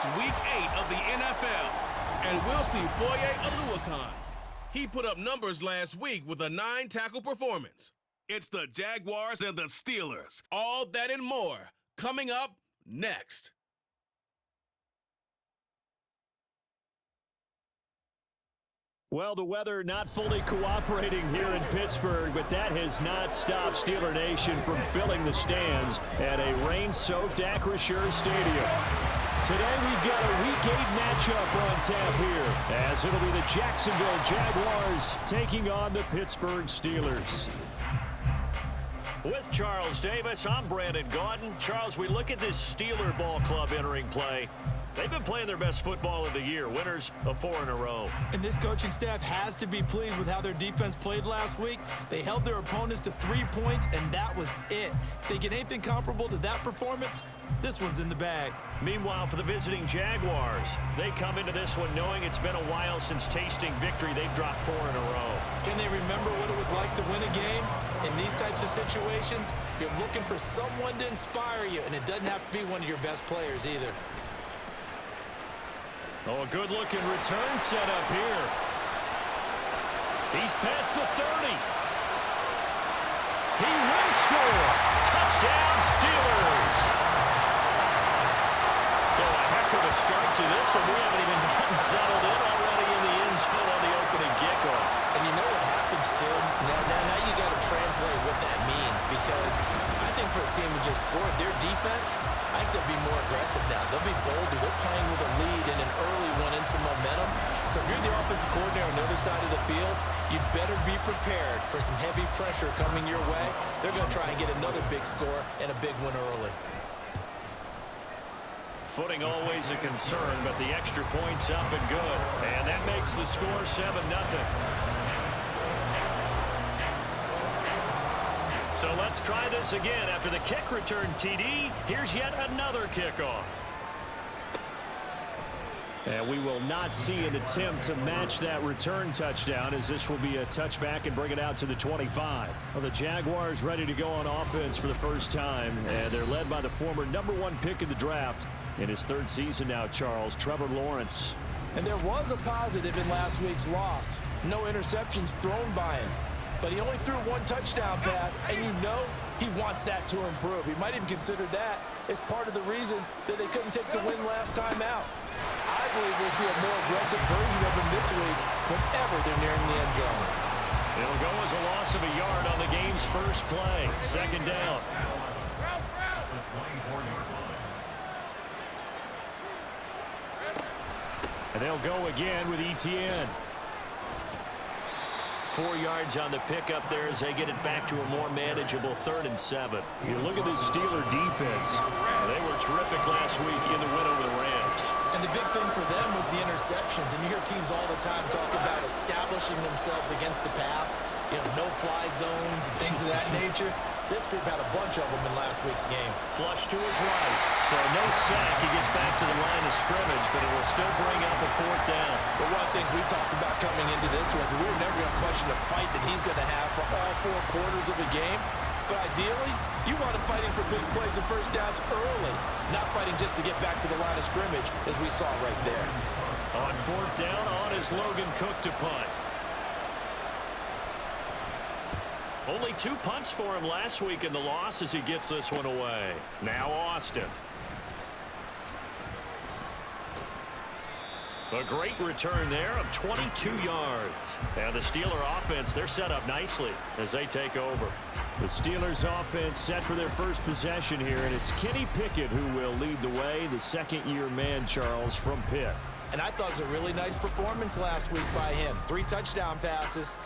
It's Week 8 of the NFL, and we'll see Foye Oluokun. He put up numbers last week with a 9-tackle performance. It's the Jaguars and the Steelers. All that and more coming up next. Well, the weather not fully cooperating here in Pittsburgh, but that has not stopped Steeler Nation from filling the stands at a rain-soaked Acrisure Stadium. Today we've got a Week 8 matchup on tap here, as it'll be the Jacksonville Jaguars taking on the Pittsburgh Steelers. With Charles Davis, I'm Brandon Gaudin. Charles, we look at this Steeler ball club entering play. They've been playing their best football of the year, winners of 4 in a row. And this coaching staff has to be pleased with how their defense played last week. They held their opponents to 3 points, and that was it. If they get anything comparable to that performance, this one's in the bag. Meanwhile, for the visiting Jaguars, they come into this one knowing it's been a while since tasting victory. They've dropped 4 in a row. Can they remember what it was like to win a game? In these types of situations, you're looking for someone to inspire you, and it doesn't have to be one of your best players either. Oh, a good-looking return set up here. He's past the 30. He will score. Touchdown, Steelers. So a heck of a start to this one. We haven't even gotten settled in already in the end zone on the opening kickoff. And you know what happens, Tim? Now you got to translate what that means, because I think for a team who just scored, their defense, I think they'll be more aggressive now. They'll be bolder. They're playing with a lead and an early one and some momentum. So if you're the offensive coordinator on the other side of the field, you'd better be prepared for some heavy pressure coming your way. They're going to try and get another big score and a big one early. Footing always a concern, but the extra point's up and good. And that makes the score 7-0. So let's try this again. After the kick return TD, here's yet another kickoff. And we will not see an attempt to match that return touchdown, as this will be a touchback and bring it out to the 25. Well, the Jaguars ready to go on offense for the first time, and they're led by the former #1 pick in the draft in his 3rd season now, Charles, Trevor Lawrence. And there was a positive in last week's loss. No interceptions thrown by him. But he only threw 1 touchdown pass, and you know he wants that to improve. He might even consider that as part of the reason that they couldn't take the win last time out. I believe we'll see a more aggressive version of him this week whenever they're nearing the end zone. It'll go as a loss of a yard on the game's first play. 2nd down. And they'll go again with Etienne. 4 yards on the pickup there as they get it back to a more manageable 3rd and 7. You look at this Steeler defense. They were terrific last week in the win over the Rams. And the big thing for them was the interceptions. And you hear teams all the time talk about establishing themselves against the pass, no-fly zones and things of that nature. This group had a bunch of them in last week's game. Flush to his right. So no sack. He gets back to the line of scrimmage, but it will still bring up a 4th down. But one of the things we talked about coming into this was we were never going to question the fight that he's going to have for all 4 quarters of the game. But ideally, you want him fighting for big plays and first downs early, not fighting just to get back to the line of scrimmage, as we saw right there. On 4th down, on is Logan Cook to punt. Only 2 punts for him last week in the loss as he gets this one away. Now Austin. A great return there of 22 yards. And the Steeler offense, they're set up nicely as they take over. The Steelers offense set for their first possession here, and it's Kenny Pickett who will lead the way, the 2nd-year man, Charles, from Pitt. And I thought it was a really nice performance last week by him. 3 touchdown passes.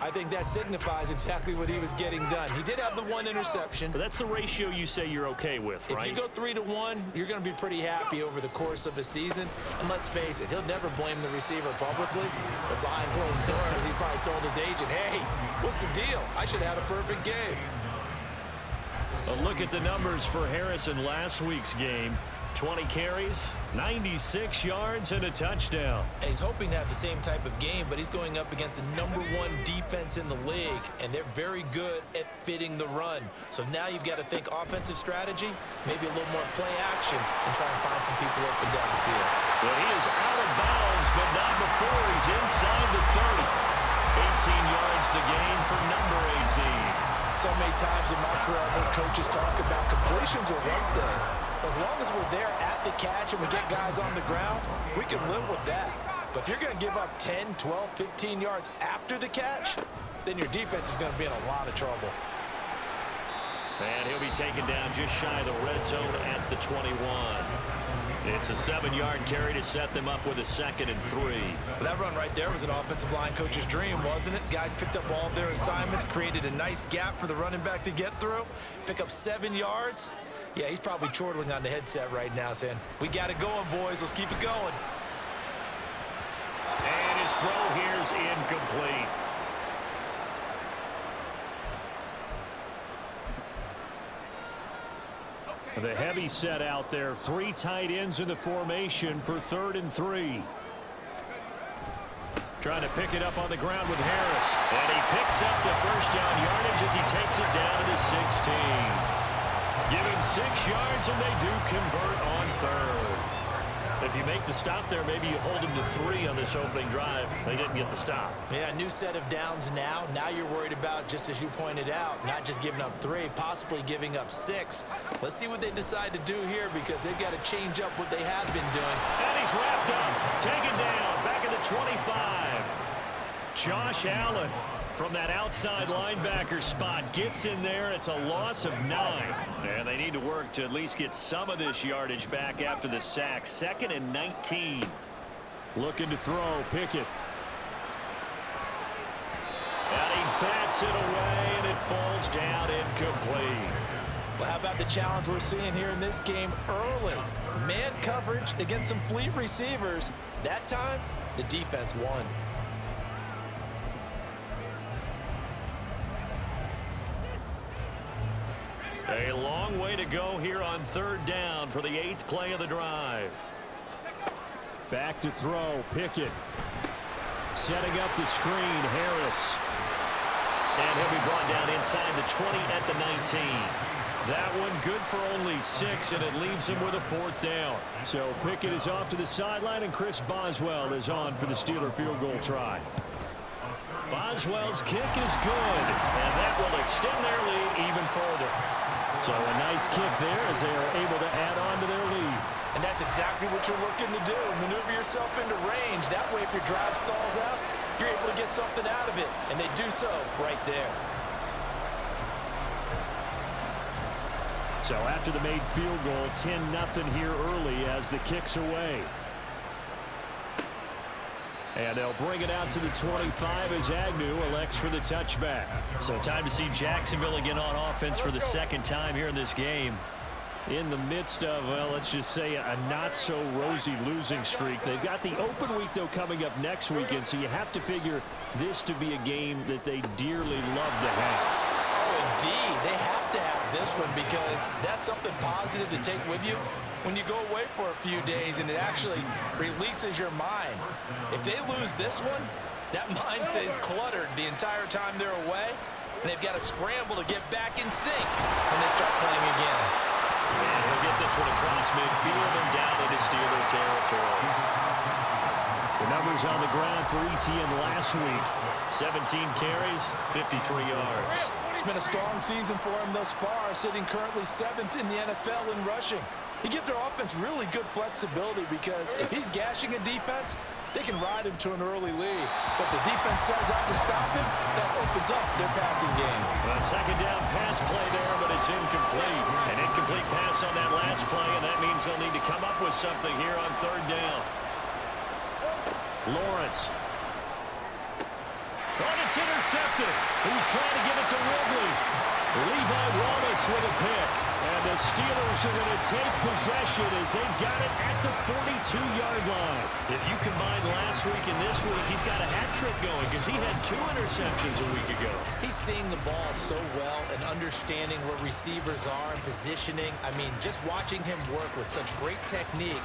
I think that signifies exactly what he was getting done. He did have the 1 interception. But that's the ratio you say you're okay with, right? If you go 3-1, you're going to be pretty happy over the course of a season. And let's face it, he'll never blame the receiver publicly. But behind closed doors, he probably told his agent, hey, what's the deal? I should have had a perfect game. A look at the numbers for Harrison last week's game. 20 carries, 96 yards, and a touchdown. And he's hoping to have the same type of game, but he's going up against the #1 defense in the league, and they're very good at fitting the run. So now you've got to think offensive strategy, maybe a little more play action, and try and find some people open down the field. Well, he is out of bounds, but not before he's inside the 30. 18 yards the gain for number 18. So many times in my career, I've heard coaches talk about completions are one thing. As long as we're there at the catch and we get guys on the ground, we can live with that. But if you're going to give up 10, 12, 15 yards after the catch, then your defense is going to be in a lot of trouble. And he'll be taken down just shy of the red zone at the 21. It's a 7-yard carry to set them up with a 2nd and 3. Well, that run right there was an offensive line coach's dream, wasn't it? Guys picked up all of their assignments, created a nice gap for the running back to get through, pick up 7 yards. Yeah, he's probably chortling on the headset right now saying, we got it going, boys. Let's keep it going. And his throw here's incomplete. The heavy set out there. 3 tight ends in the formation for 3rd and 3. Trying to pick it up on the ground with Harris. And he picks up the first down yardage as he takes it down to the 16. Give him 6 yards and they do convert on 3rd. If you make the stop there, maybe you hold him to 3 on this opening drive. They didn't get the stop. Yeah, new set of downs now. Now you're worried about, just as you pointed out, not just giving up 3, possibly giving up 6. Let's see what they decide to do here because they've got to change up what they have been doing. And he's wrapped up, taken down, back at the 25. Josh Allen from that outside linebacker spot gets in there. It's a loss of 9. And they need to work to at least get some of this yardage back after the sack. 2nd and 19. Looking to throw. Pickett. And he bats it away, and it falls down incomplete. Well, how about the challenge we're seeing here in this game early? Man coverage against some fleet receivers. That time, the defense won. A long way to go here on 3rd down for the 8th play of the drive. Back to throw. Pickett. Setting up the screen. Harris. And he'll be brought down inside the 20 at the 19. That one good for only 6, and it leaves him with a 4th down. So Pickett is off to the sideline, and Chris Boswell is on for the Steeler field goal try. Boswell's kick is good, and that will extend their lead even further. So a nice kick there as they are able to add on to their lead. And that's exactly what you're looking to do. Maneuver yourself into range. That way, if your drive stalls out, you're able to get something out of it. And they do so right there. So after the made field goal, 10-0 here early as the kick's away. And they'll bring it out to the 25 as Agnew elects for the touchback. So time to see Jacksonville again on offense for the 2nd time here in this game. In the midst of, well, let's just say a not-so-rosy losing streak. They've got the open week, though, coming up next weekend, so you have to figure this to be a game that they dearly love to have. Oh, indeed. They have to have this one because that's something positive to take with you when you go away for a few days, and it actually releases your mind. If they lose this one, that mind stays cluttered the entire time they're away, and they've got to scramble to get back in sync when they start playing again. And he'll get this one across midfield and down into Steeler territory. The numbers on the ground for ETN last week. 17 carries, 53 yards. It's been a strong season for him thus far, sitting currently 7th in the NFL in rushing. He gives their offense really good flexibility because if he's gashing a defense, they can ride him to an early lead. But the defense sends out to stop him, that opens up their passing game. A 2nd down pass play there, but it's incomplete. An incomplete pass on that last play, and that means they'll need to come up with something here on 3rd down. Lawrence. And it's intercepted. He's trying to get it to Ridley. Levi Wallace with a pick. And And the Steelers are going to take possession as they've got it at the 42-yard line. If you combine last week and this week, he's got a hat trick going because he had 2 interceptions a week ago. He's seeing the ball so well and understanding where receivers are and positioning. I mean, just watching him work with such great technique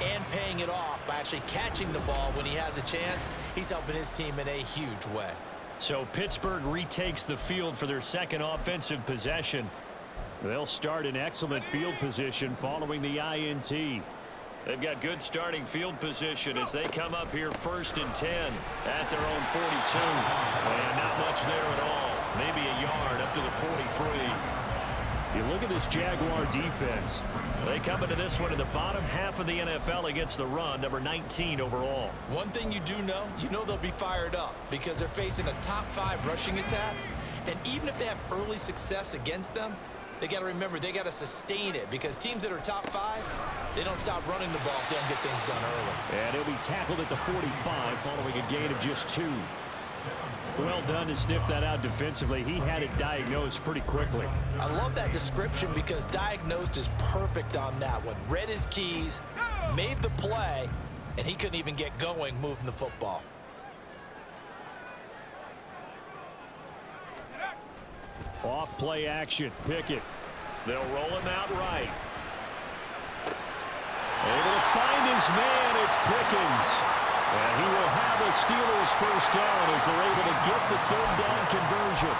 and paying it off by actually catching the ball when he has a chance, he's helping his team in a huge way. So Pittsburgh retakes the field for their second offensive possession. They'll start in excellent field position following the INT. They've got good starting field position as they come up here 1st and 10 at their own 42. And not much there at all. Maybe a yard up to the 43. You look at this Jaguar defense. They come into this one in the bottom half of the NFL against the run, number 19 overall. One thing you do know, they'll be fired up because they're facing a top 5 rushing attack. And even if they have early success against them, they got to remember they got to sustain it because teams that are top 5, they don't stop running the ball if they don't get things done early. And he'll be tackled at the 45 following a gain of just 2. Well done to sniff that out defensively. He had it diagnosed pretty quickly. I love that description because diagnosed is perfect on that one. Read his keys, made the play, and he couldn't even get going moving the football. Off play action. Pickett. They'll roll him out right. Able to find his man. It's Pickens. And he will have a Steelers first down as they're able to get the 3rd down conversion.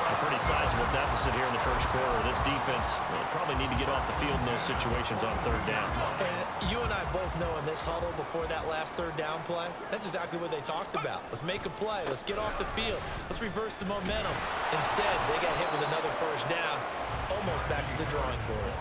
A pretty sizable deficit here in the first quarter. This defense will probably need to get off the field in those situations on 3rd down. And you and I both know in this huddle before that last 3rd down play, that's exactly what they talked about. Let's make a play. Let's get off the field. Let's reverse the momentum. Instead, they got hit with another first down, almost back to the drawing board.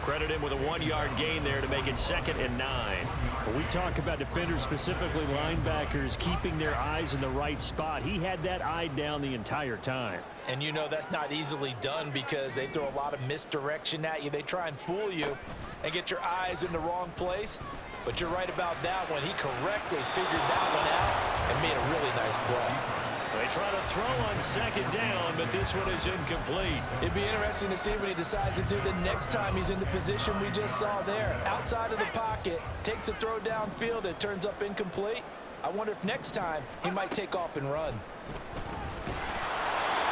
Credit him with a 1-yard gain there to make it 2nd and 9. When we talk about defenders, specifically linebackers, keeping their eyes in the right spot, he had that eye down the entire time. And that's not easily done because they throw a lot of misdirection at you. They try and fool you and get your eyes in the wrong place. But you're right about that one. He correctly figured that one out and made a really nice play. They try to throw on 2nd down, but this one is incomplete. It'd be interesting to see what he decides to do the next time he's in the position we just saw there. Outside of the pocket, takes a throw downfield, it turns up incomplete. I wonder if next time he might take off and run.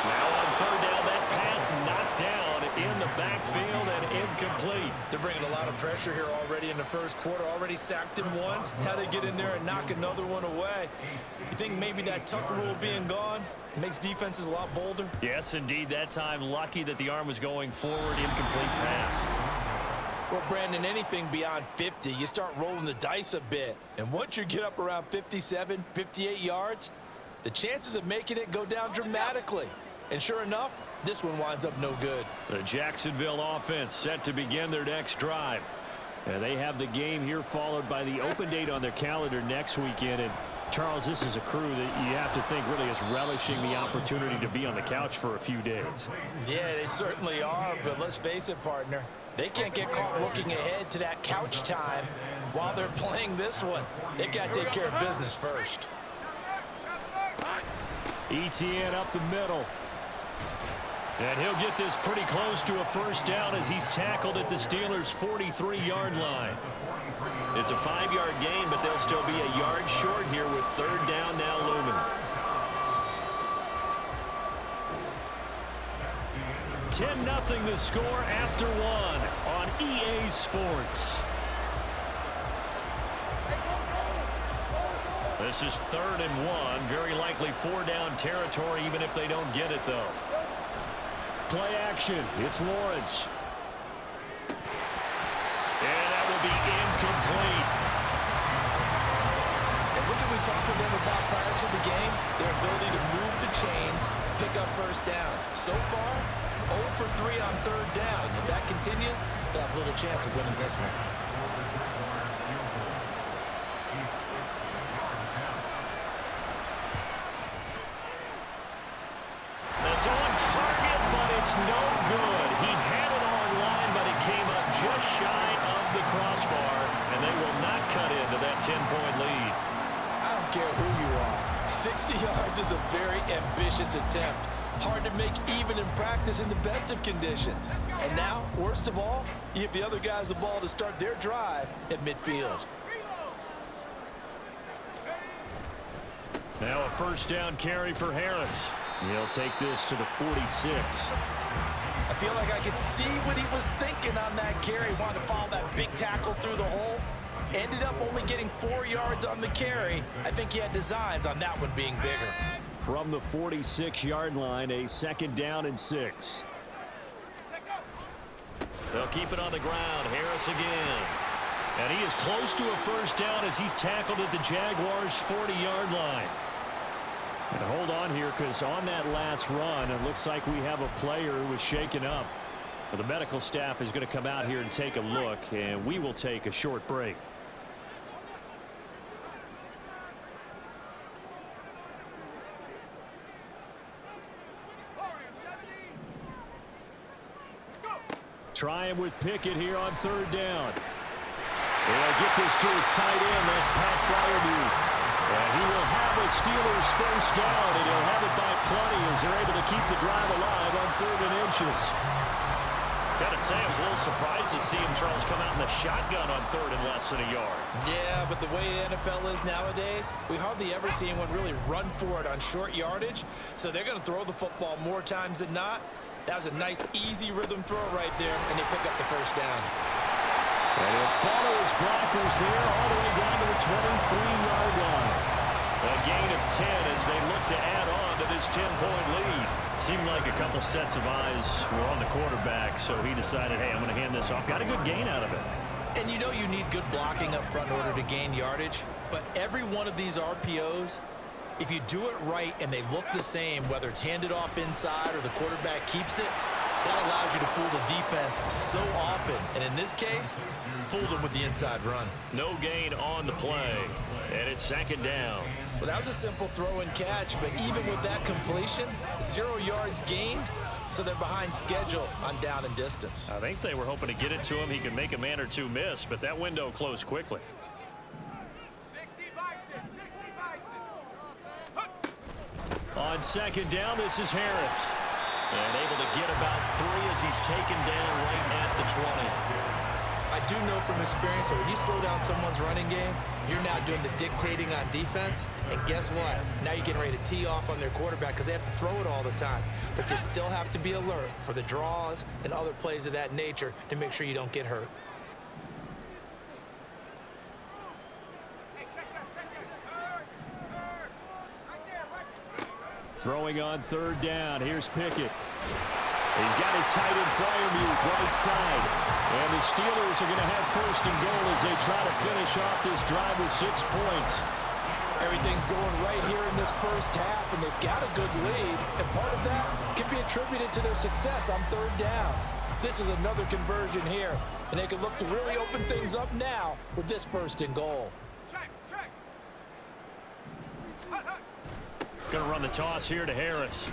Now on 3rd down, that pass knocked down in the backfield and incomplete. They're bringing a lot of pressure here already in the first quarter. Already sacked him once. Now they get in there and knock another one away. You think maybe that Tucker rule being gone makes defenses a lot bolder? Yes, indeed. That time, lucky that the arm was going forward. Incomplete pass. Well, Brandon, anything beyond 50, you start rolling the dice a bit. And once you get up around 57, 58 yards, the chances of making it go down dramatically. And sure enough, this one winds up no good. The Jacksonville offense set to begin their next drive. And they have the game here followed by the open date on their calendar next weekend. And Charles, this is a crew that you have to think really is relishing the opportunity to be on the couch for a few days. Yeah, they certainly are, but let's face it, partner. They can't get caught looking ahead to that couch time while they're playing this one. They got to take care of business first. ETN up the middle. And he'll get this pretty close to a first down as he's tackled at the Steelers' 43-yard line. It's a 5-yard gain, but they'll still be a yard short here with 3rd down now looming. 10-0 the score after 1 on EA Sports. This is 3rd and 1. Very likely 4-down territory, even if they don't get it, though. Play action. It's Lawrence. And that will be incomplete. And what did we talk with them about prior to the game? Their ability to move the chains, pick up first downs. So far, 0 for 3 on 3rd down. If that continues, they'll have little chance of winning this one. That's on target, but it's no good. He had it on line, but it came up just shy of the crossbar, and they will not cut into that 10-point lead. I don't care who you are. 60 yards is a very ambitious attempt. Hard to make even in practice in the best of conditions. And now, worst of all, you give the other guys the ball to start their drive at midfield. Now a first down carry for Harris. He'll take this to the 46. I feel like I could see what he was thinking on that carry. Wanted to follow that big tackle through the hole. Ended up only getting 4 yards on the carry. I think he had designs on that one being bigger. From the 46-yard line, a second down and 6. They'll keep it on the ground. Harris again. And he is close to a first down as he's tackled at the Jaguars' 40-yard line. And hold on here, because on that last run, it looks like we have a player who was shaken up. Well, the medical staff is going to come out here and take a look, and we will take a short break. Trying with Pickett here on third down. They'll get this to his tight end. That's Pat Fryermuth. And he will have a Steelers first down, and he'll have it by plenty as they're able to keep the drive alive on 3rd and inches. Got to say, I was a little surprised to see him, Charles, come out in the shotgun on 3rd and less than a yard. Yeah, but the way the NFL is nowadays, we hardly ever see anyone really run for it on short yardage. So they're going to throw the football more times than not. That was a nice, easy rhythm throw right there, and they pick up the first down. And he'll follow his blockers there all the way down to the 23-yard line. A gain of 10 as they look to add on to this 10-point lead. Seemed like a couple sets of eyes were on the quarterback, so he decided, hey, I'm going to hand this off. Got a good gain out of it. And you know you need good blocking up front in order to gain yardage, but every one of these RPOs, if you do it right and they look the same, whether it's handed off inside or the quarterback keeps it, that allows you to fool the defense so often. And in this case, fooled them with the inside run. No gain on the play, and it's second down. Well, that was a simple throw and catch, but even with that completion, 0 yards gained, so they're behind schedule on down and distance. I think they were hoping to get it to him. He could make a man or two miss, but that window closed quickly. On second down, this is Harris. And able to get about 3 as he's taken down right at the 20. I do know from experience that when you slow down someone's running game, you're now doing the dictating on defense. And guess what? Now you're getting ready to tee off on their quarterback because they have to throw it all the time. But you still have to be alert for the draws and other plays of that nature to make sure you don't get hurt. Throwing on third down. Here's Pickett. He's got his tight end Fryermuth right side. And the Steelers are going to have first and goal as they try to finish off this drive with 6 points. Everything's going right here in this first half, and they've got a good lead. And part of that can be attributed to their success on third downs. This is another conversion here, and they can look to really open things up now with this first and goal. Going to run the toss here to Harris.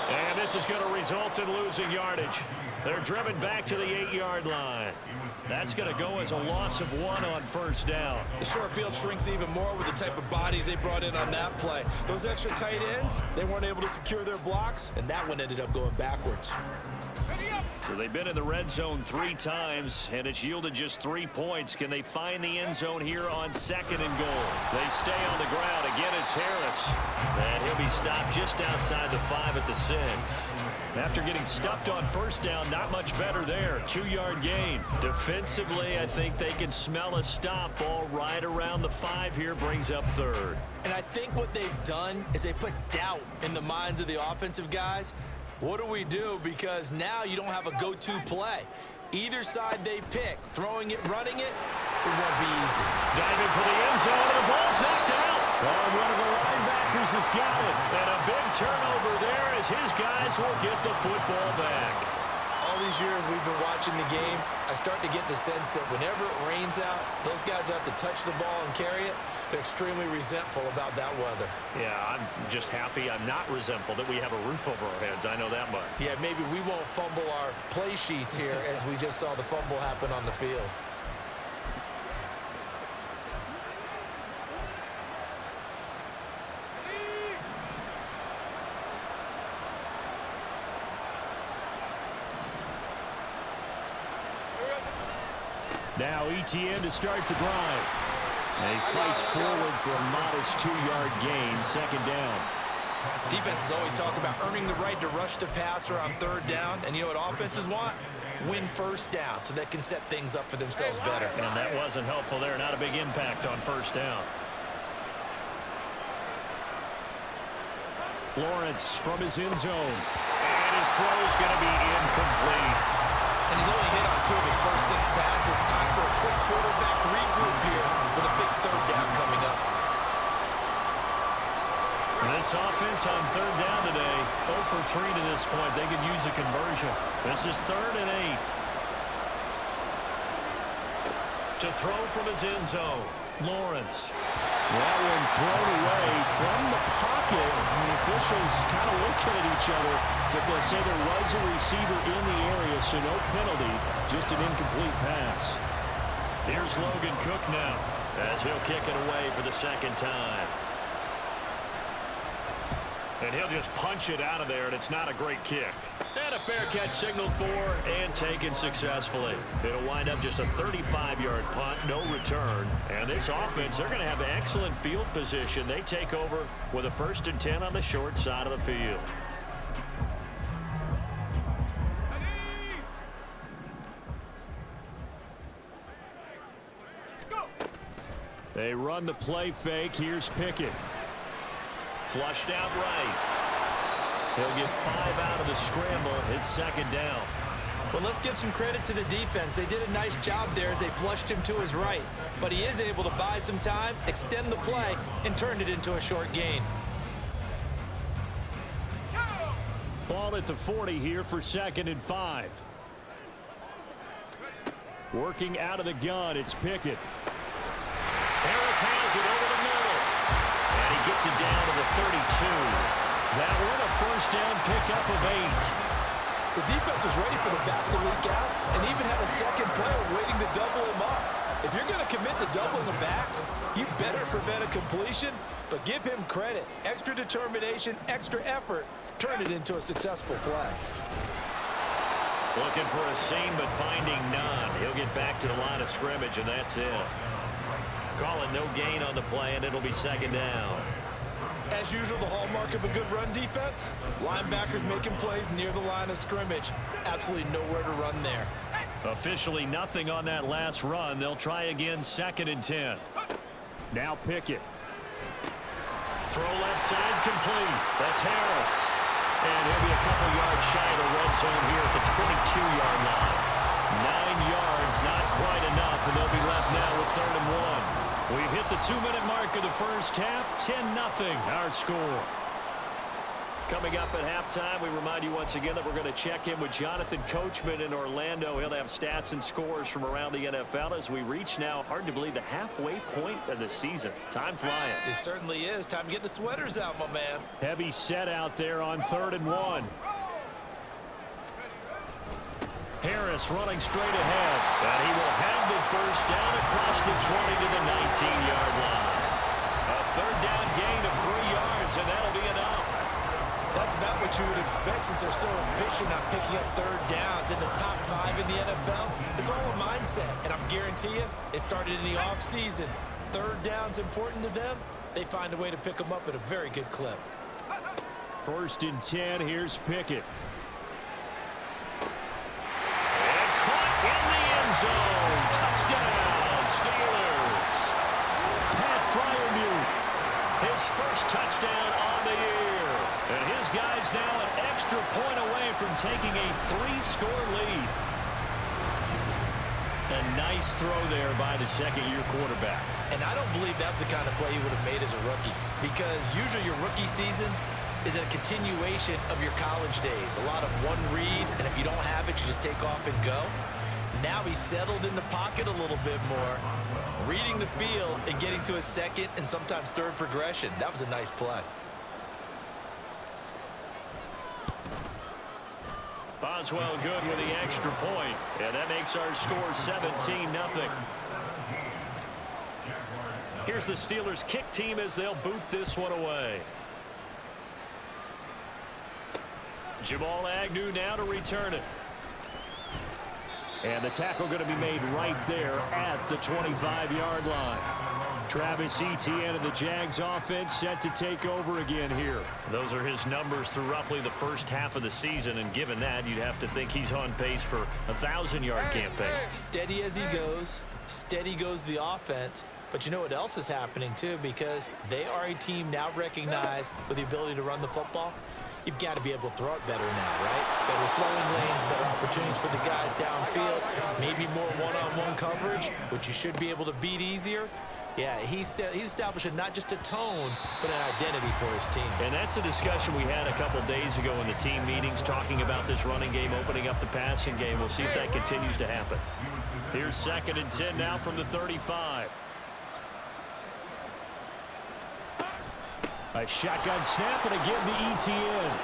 And this is going to result in losing yardage. They're driven back to the 8-yard line. That's going to go as a loss of 1 on first down. The short field shrinks even more with the type of bodies they brought in on that play. Those extra tight ends, they weren't able to secure their blocks, and that one ended up going backwards. So they've been in the red zone 3 times, and it's yielded just 3 points. Can they find the end zone here on second and goal? They stay on the ground. Again, it's Harris. And he'll be stopped just outside the 5 at the 6. After getting stuffed on first down, not much better there. 2-yard gain. Defensively, I think they can smell a stop. Ball right around the 5 here, brings up third. And I think what they've done is they put doubt in the minds of the offensive guys. What do we do? Because now you don't have a go-to play. Either side they pick, throwing it, running it, it won't be easy. Diving for the end zone, and the ball's knocked out. Oh, one of the linebackers has got it. And a big turnover there as his guys will get the football back. All these years we've been watching the game, I start to get the sense that whenever it rains out, those guys who have to touch the ball and carry it, they're extremely resentful about that weather. Yeah, I'm just happy I'm not resentful that we have a roof over our heads. I know that much. Yeah, maybe we won't fumble our play sheets here as we just saw the fumble happen on the field. Now ETN to start the drive. And he fights forward for a modest 2-yard gain, second down. Defenses always talk about earning the right to rush the passer on third down. And you know what offenses want? Win first down so they can set things up for themselves better. And that wasn't helpful there. Not a big impact on first down. Lawrence from his end zone. And his throw is going to be incomplete. And he's only hit on 2 of his first 6 passes. Time for a quick quarterback regroup here with a big third down coming up. This offense on third down today, 0 for 3 to this point. They could use a conversion. This is 3rd and 8. To throw from his end zone, Lawrence. That one thrown away from the pocket. The officials kind of looking at each other, but they'll say there was a receiver in the area, so no penalty, just an incomplete pass. Here's Logan Cook now, as he'll kick it away for the second time. And he'll just punch it out of there, and it's not a great kick. And a fair catch signaled for and taken successfully. It'll wind up just a 35-yard punt, no return. And this offense, they're going to have excellent field position. They take over with a 1st and 10 on the short side of the field. They run the play fake. Here's Pickett. Flushed out right. He'll get 5 out of the scramble. It's second down. Well, let's give some credit to the defense. They did a nice job there as they flushed him to his right. But he is able to buy some time, extend the play, and turn it into a short gain. Ball at the 40 here for 2nd and 5. Working out of the gun, it's Pickett. Harris has it over the middle. And he gets it down to the 32. That one a 1st down pickup of 8. The defense was ready for the back to leak out and even had a second player waiting to double him up. If you're going to commit to doubling the back, you better prevent a completion, but give him credit. Extra determination, extra effort, turn it into a successful play. Looking for a seam, but finding none. He'll get back to the line of scrimmage, and that's it. Calling no gain on the play, and it'll be second down. As usual, the hallmark of a good run defense, linebackers making plays near the line of scrimmage. Absolutely nowhere to run there. Officially nothing on that last run. They'll try again, 2nd and 10. Now Pickett. Throw left side complete. That's Harris. And he'll be a couple yards shy of the red zone here at the 22-yard line. 9 yards, not quite enough, and they'll be left now with 3rd and 1. We've hit the 2-minute mark of the first half. 10-0 our score. Coming up at halftime, we remind you once again that we're going to check in with Jonathan Coachman in Orlando. He'll have stats and scores from around the NFL as we reach now, hard to believe, the halfway point of the season. Time flying. It certainly is. Time to get the sweaters out, my man. Heavy set out there on 3rd and 1. Harris running straight ahead. And he will have the 1st down across the 20 to the 19-yard line. A 3rd down gain of 3 yards, and that'll be enough. That's about what you would expect since they're so efficient on picking up 3rd downs in the top 5 in the NFL. It's all a mindset, and I'm guarantee you, it started in the offseason. 3rd down's important to them. They find a way to pick them up at a very good clip. 1st and 10, here's Pickett. Zone. Touchdown, Steelers. Pat Freiermuth, his 1st touchdown on the year. And his guys now an extra point away from taking a 3-score lead. A nice throw there by the 2nd-year quarterback. And I don't believe that was the kind of play he would have made as a rookie, because usually your rookie season is a continuation of your college days. A lot of one read, and if you don't have it, you just take off and go. Now he's settled in the pocket a little bit more, reading the field and getting to a 2nd and sometimes 3rd progression. That was a nice play. Boswell good with the extra point, and that makes our score 17-0. Here's the Steelers kick team as they'll boot this one away. Jamal Agnew now to return it. And the tackle going to be made right there at the 25-yard line. Travis Etienne and the Jags offense set to take over again here. Those are his numbers through roughly the first half of the season, and given that, you'd have to think he's on pace for a 1,000-yard campaign. Steady as he goes, steady goes the offense. But you know what else is happening, too, because they are a team now recognized with the ability to run the football. You've got to be able to throw it better now, right? Better throwing lanes, better opportunities for the guys downfield, maybe more one-on-one coverage, which you should be able to beat easier. Yeah, he's establishing not just a tone, but an identity for his team. And that's a discussion we had a couple days ago in the team meetings, talking about this running game, opening up the passing game. We'll see if that continues to happen. Here's 2nd and 10 now from the 35. A shotgun snap, and again to Etienne.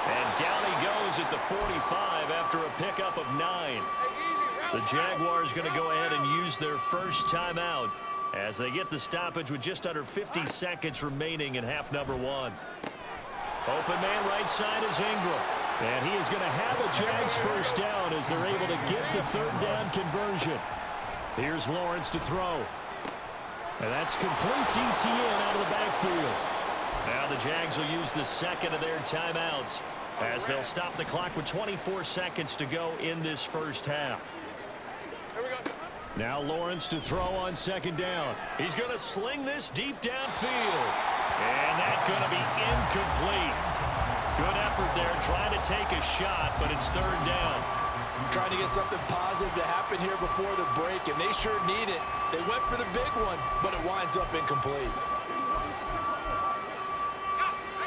And down he goes at the 45 after a pickup of 9. The Jaguars going to go ahead and use their first timeout as they get the stoppage with just under 50 seconds remaining in half number 1. Open man right side is Ingram. And he is going to have a Jags first down as they're able to get the 3rd down conversion. Here's Lawrence to throw. And that's complete to Etienne out of the backfield. Now the Jags will use the 2nd of their timeouts as they'll stop the clock with 24 seconds to go in this first half. Now Lawrence to throw on 2nd down. He's going to sling this deep downfield. And that's going to be incomplete. Good effort there trying to take a shot, but it's 3rd down. Trying to get something positive to happen here before the break, and they sure need it. They went for the big one, but it winds up incomplete.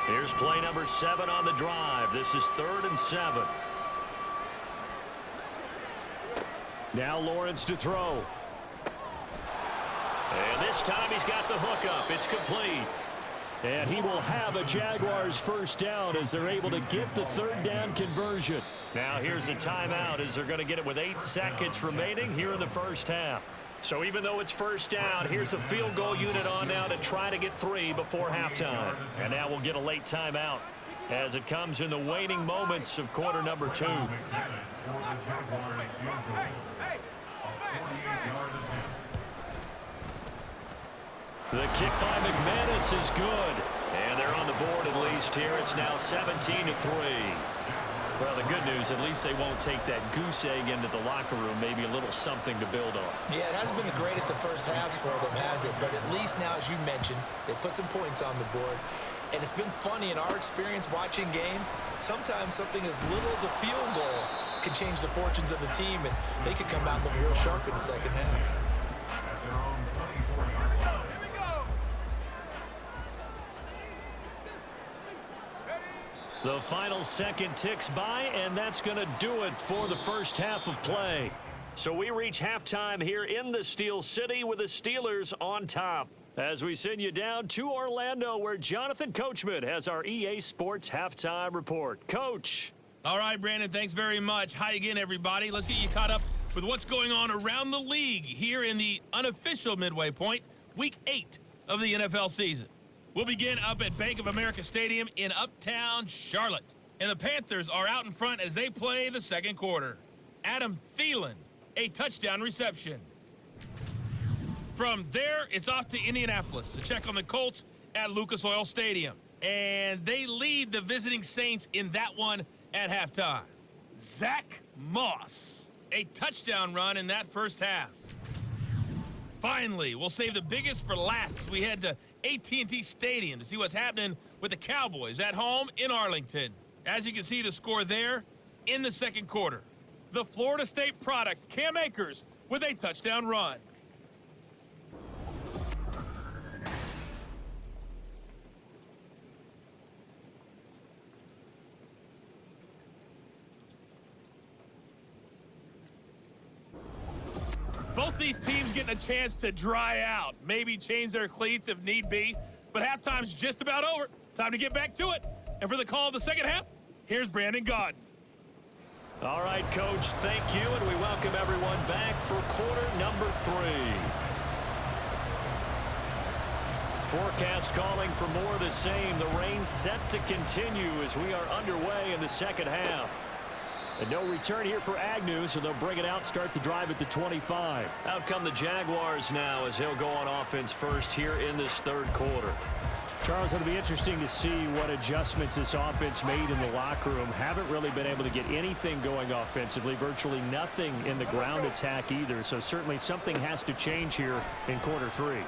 Here's play number 7 on the drive. This is 3rd and 7. Now Lawrence to throw. And this time he's got the hook up. It's complete. And he will have a Jaguars first down as they're able to get the 3rd down conversion. Now here's a timeout as they're going to get it with 8 seconds remaining here in the first half. So even though it's first down, here's the field goal unit on now to try to get 3 before halftime. And now we'll get a late timeout as it comes in the waning moments of quarter number 2. The kick by McManus is good. And they're on the board at least here. It's now 17-3. Well, the good news, at least they won't take that goose egg into the locker room. Maybe a little something to build on. Yeah, it hasn't been the greatest of first halves for them, has it? But at least now, as you mentioned, they put some points on the board. And it's been funny in our experience watching games. Sometimes something as little as a field goal can change the fortunes of the team, and they could come out and look real sharp in the second half. The final second ticks by, and that's going to do it for the first half of play. So we reach halftime here in the Steel City with the Steelers on top. As we send you down to Orlando, where Jonathan Coachman has our EA Sports halftime report. Coach. All right, Brandon, thanks very much. Hi again, everybody. Let's get you caught up with what's going on around the league here in the unofficial midway point, Week 8 of the NFL season. We'll begin up at Bank of America Stadium in Uptown Charlotte. And the Panthers are out in front as they play the second quarter. Adam Thielen, a touchdown reception. From there, it's off to Indianapolis to check on the Colts at Lucas Oil Stadium. And they lead the visiting Saints in that one at halftime. Zach Moss, a touchdown run in that first half. Finally, we'll save the biggest for last as we head to AT&T Stadium to see what's happening with the Cowboys at home in Arlington. As you can see the score there in the second quarter. The Florida State product, Cam Akers, with a touchdown run. Both these teams getting a chance to dry out, maybe change their cleats if need be, but halftime's just about over. Time to get back to it. And for the call of the second half, here's Brandon Gaudin. All right, Coach, thank you, and we welcome everyone back for quarter number 3. Forecast calling for more of the same. The rain set to continue as we are underway in the second half. And no return here for Agnew, so they'll bring it out, start the drive at the 25. Out come the Jaguars now as they'll go on offense first here in this third quarter. Charles, it'll be interesting to see what adjustments this offense made in the locker room. Haven't really been able to get anything going offensively, virtually nothing in the ground attack either. So certainly something has to change here in quarter 3.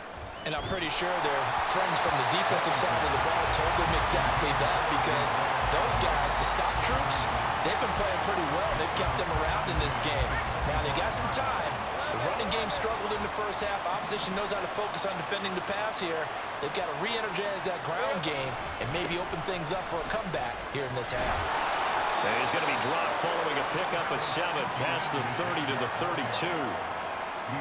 And I'm pretty sure their friends from the defensive side of the ball told them exactly that, because those guys, the stock troops, they've been playing pretty well. They've kept them around in this game. Now they got some time. The running game struggled in the first half. Opposition knows how to focus on defending the pass here. They've got to re-energize that ground game and maybe open things up for a comeback here in this half. And he's going to be dropped following a pickup of 7 past the 30 to the 32.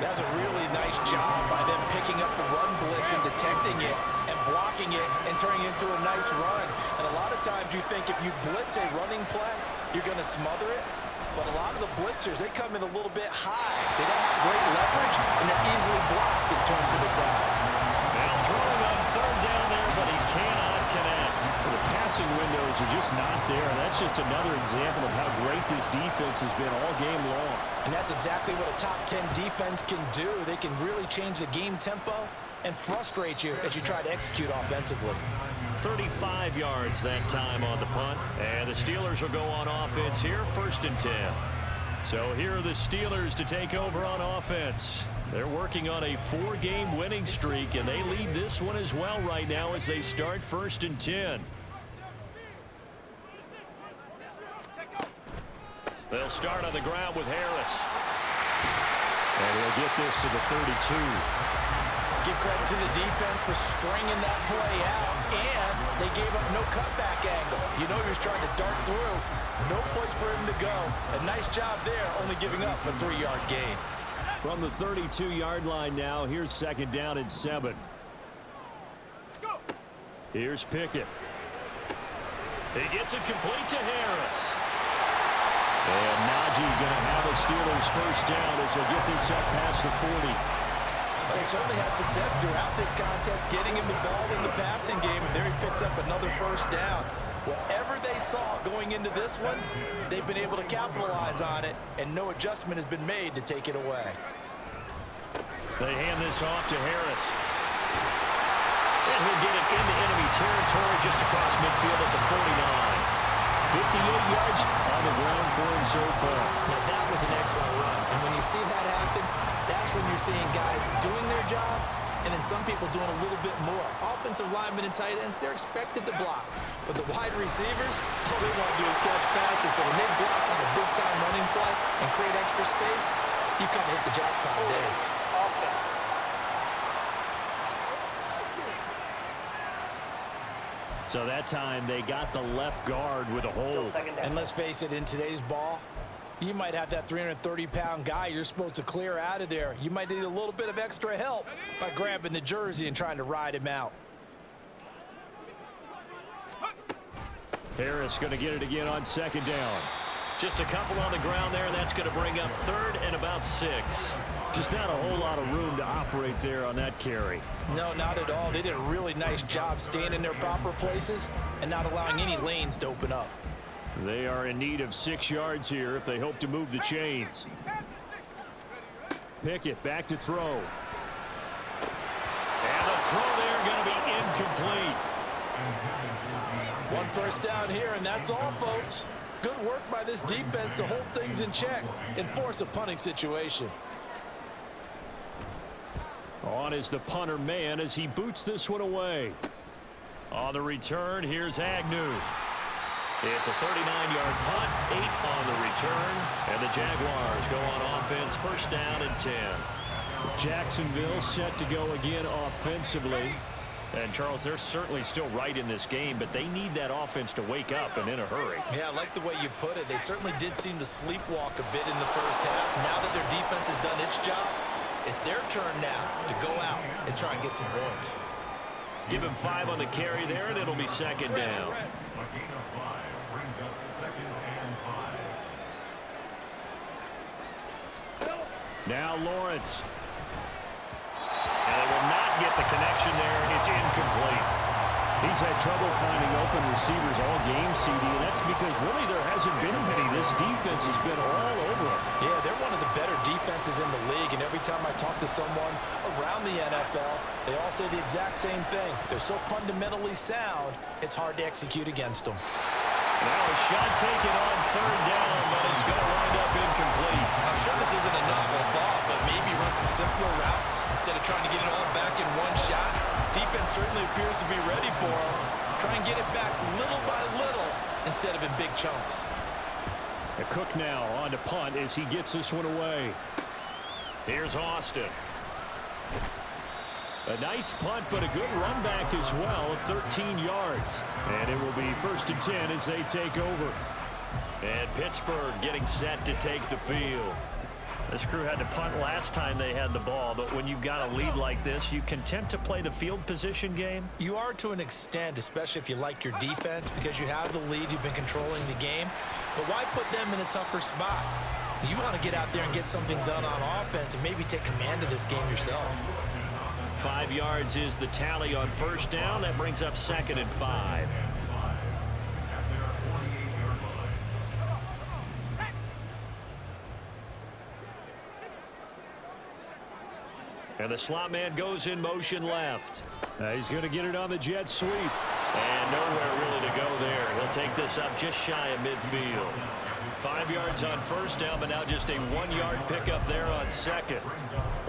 That's a really nice job by them picking up the run blitz and detecting it and blocking it and turning it into a nice run. And a lot of times you think if you blitz a running play, you're going to smother it. But a lot of the blitzers, they come in a little bit high. They don't have great leverage, and they're easily blocked and turned to the side. Now throwing on third down there, but he cannot connect. The passing windows are just not there. That's just another example of how great this defense has been all game long. And that's exactly what a top 10 defense can do. They can really change the game tempo and frustrate you as you try to execute offensively. 35 yards that time on the punt. And the Steelers will go on offense here, 1st and 10. So here are the Steelers to take over on offense. They're working on a 4-game winning streak, and they lead this one as well right now as they start 1st and 10. They'll start on the ground with Harris. And he'll get this to the 32. Give credit to the defense for stringing that play out, and they gave up no cutback angle. You know he was trying to dart through. No place for him to go. A nice job there, only giving up a 3-yard gain. From the 32-yard line now, here's 2nd down and 7. Here's Pickett. He gets it complete to Harris. And Najee going to have a Steelers 1st down as he'll get this up past the 40. They certainly had success throughout this contest, getting him the ball in the passing game, and there he picks up another 1st down. Whatever they saw going into this one, they've been able to capitalize on it, and no adjustment has been made to take it away. They hand this off to Harris. And he'll get it into enemy territory just across midfield at the 49. 58 yards on the ground for him so far. Now that was an excellent run, and when you see that happen, that's when you're seeing guys doing their job, and then some people doing a little bit more. Offensive linemen and tight ends, they're expected to block. But the wide receivers, all they want to do is catch passes. So when they block on a big-time running play and create extra space, you've kind of hit the jackpot there. So that time they got the left guard with a hold. And let's face it, in today's ball, you might have that 330-pound guy you're supposed to clear out of there. You might need a little bit of extra help by grabbing the jersey and trying to ride him out. Harris going to get it again on 2nd down. Just a couple on the ground there, and that's going to bring up 3rd and about 6. Just not a whole lot of room to operate there on that carry. No, not at all. They did a really nice job staying in their proper places and not allowing any lanes to open up. They are in need of 6 yards here if they hope to move the chains. Pickett back to throw. And the throw there going to be incomplete. 1 first down here, and that's all, folks. Good work by this defense to hold things in check and force a punting situation. On is the punter man as he boots this one away. On the return, here's Agnew. It's a 39-yard punt, 8 on the return, and the Jaguars go on offense, 1st down and 10. Jacksonville set to go again offensively. And, Charles, they're certainly still right in this game, but they need that offense to wake up and in a hurry. Yeah, I like the way you put it. They certainly did seem to sleepwalk a bit in the first half. Now that their defense has done its job, it's their turn now to go out and try and get some points. Give him 5 on the carry there, and it'll be 2nd down. Now Lawrence. And they will not get the connection there. It's incomplete. He's had trouble finding open receivers all game, CD, and that's because really there hasn't been many this this defense has been all over them. Yeah, they're one of the better defenses in the league, and every time I talk to someone around the NFL, they all say the exact same thing. They're so fundamentally sound, it's hard to execute against them. Now a shot taken on third down, but it's going to wind up incomplete. I'm sure this isn't a novel thought, but maybe run some simpler routes instead of trying to get it all back in one shot. Defense certainly appears to be ready for him. Try and get it back little by little instead of in big chunks. Cook now on to punt as he gets this one away. Here's Austin. A nice punt, but a good run back as well of 13 yards. And it will be 1st and 10 as they take over. And Pittsburgh getting set to take the field. This crew had to punt last time they had the ball, but when you've got a lead like this, you content to play the field position game? You are to an extent, especially if you like your defense, because you have the lead, you've been controlling the game. But why put them in a tougher spot? You want to get out there and get something done on offense and maybe take command of this game yourself. 5 yards is the tally on 1st down. That brings up 2nd and 5. And the slot man goes in motion left. He's going to get it on the jet sweep. And nowhere really to go there. He'll take this up just shy of midfield. 5 yards on 1st down, but now just a 1-yard pickup there on 2nd.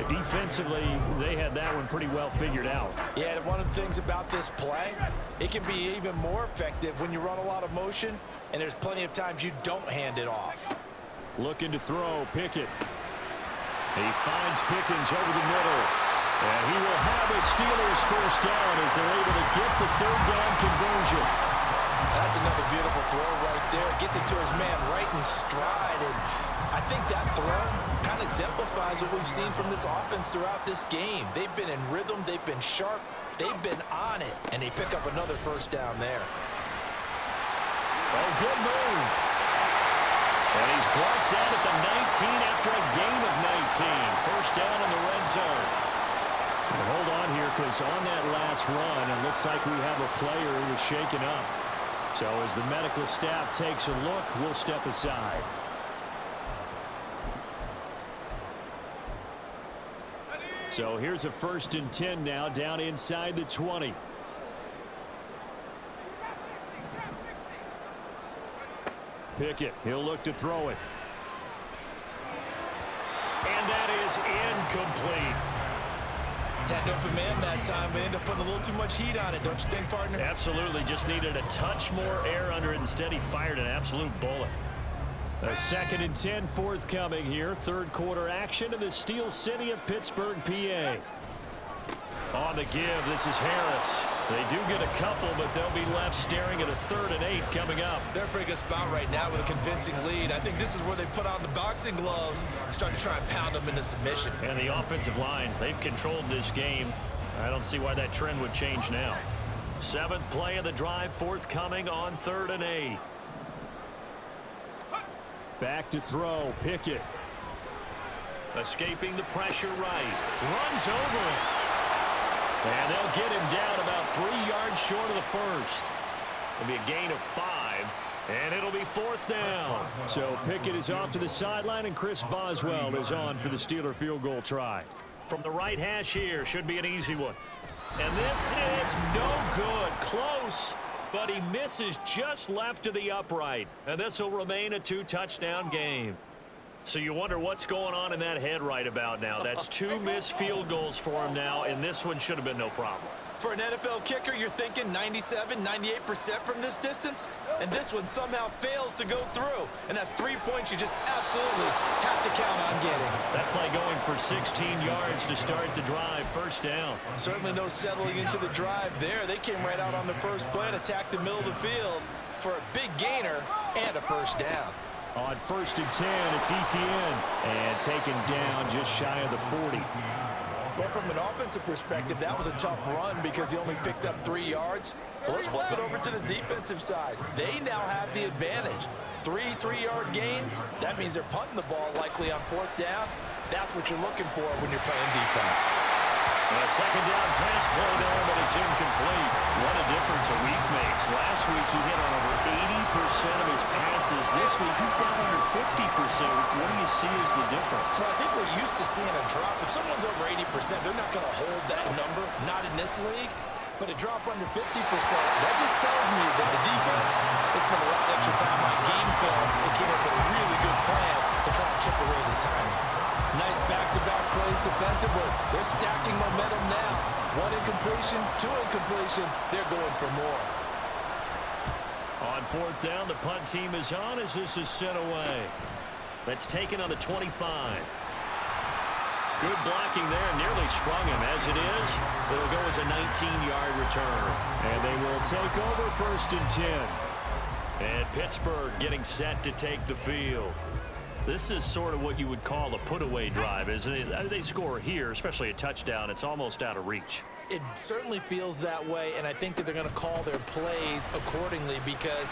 Defensively, they had that one pretty well figured out. Yeah, and one of the things about this play, it can be even more effective when you run a lot of motion, and there's plenty of times you don't hand it off. Looking to throw, Pickett. He finds Pickens over the middle. And he will have a Steelers 1st down as they're able to get the 3rd down conversion. That's another beautiful throw right there. Gets it to his man right in stride. And I think that throw kind of exemplifies what we've seen from this offense throughout this game. They've been in rhythm. They've been sharp. They've been on it. And they pick up another 1st down there. Oh, good move. And he's brought down at the 19 after a gain of 19. 1st down in the red zone. And hold on here, because on that last run, it looks like we have a player who was shaken up. So as the medical staff takes a look, we'll step aside. So here's a 1st and 10 now, down inside the 20. Pickett, he'll look to throw it. And that is incomplete. Had an open man that time, but ended up putting a little too much heat on it, don't you think, partner? Absolutely, just needed a touch more air under it. Instead, he fired an absolute bullet. A 2nd and 10 forthcoming here. 3rd quarter action in the Steel City of Pittsburgh, PA. On the give, this is Harris. They do get a couple, but they'll be left staring at a 3rd and 8 coming up. They're in a pretty good spot right now with a convincing lead. I think this is where they put on the boxing gloves and start to try and pound them into submission. And the offensive line, they've controlled this game. I don't see why that trend would change now. 7th play of the drive forthcoming on 3rd and 8. Back to throw, Pickett. Escaping the pressure right. Runs over it. And they'll get him down about 3 yards short of the 1st. It'll be a gain of 5, and it'll be 4th down. So Pickett is off to the sideline, and Chris Boswell is on for the Steeler field goal try. From the right hash here, should be an easy one. And this is no good. Close, but he misses just left to the upright. And this will remain a 2-touchdown game. So you wonder what's going on in that head right about now. That's 2 missed field goals for him now, and this one should have been no problem. For an NFL kicker, you're thinking 97, 98% from this distance, and this one somehow fails to go through. And that's 3 points you just absolutely have to count on getting. That play going for 16 yards to start the drive. 1st down. Certainly no settling into the drive there. They came right out on the first play and attacked the middle of the field for a big gainer and a 1st down. On 1st and 10, it's Etienne. And taken down just shy of the 40. Well, from an offensive perspective, that was a tough run because he only picked up 3 yards. Well, let's flip it over to the defensive side. They now have the advantage. 3 3-yard gains. That means they're punting the ball likely on 4th down. That's what you're looking for when you're playing defense. A second down pass play there, but it's incomplete. What a difference a week makes. Last week he hit on over 80% of his passes. This week he's down under 50%. What do you see as the difference? Well, I think we're used to seeing a drop. If someone's over 80%, they're not going to hold that number, not in this league. But a drop under 50%, that just tells me that the defense has spent a lot of extra time on game films and came up with a really good plan to try and chip away at his timing. Nice back-to-back plays defensively. They're stacking momentum now. One incompletion, two incompletion. They're going for more. On fourth down, the punt team is on as this is sent away. That's taken on the 25. Good blocking there, nearly sprung him. As it is, it'll go as a 19-yard return. And they will take over 1st and 10. And Pittsburgh getting set to take the field. This is sort of what you would call a put-away drive, isn't it? They score here, especially a touchdown. It's almost out of reach. It certainly feels that way, and I think that they're going to call their plays accordingly because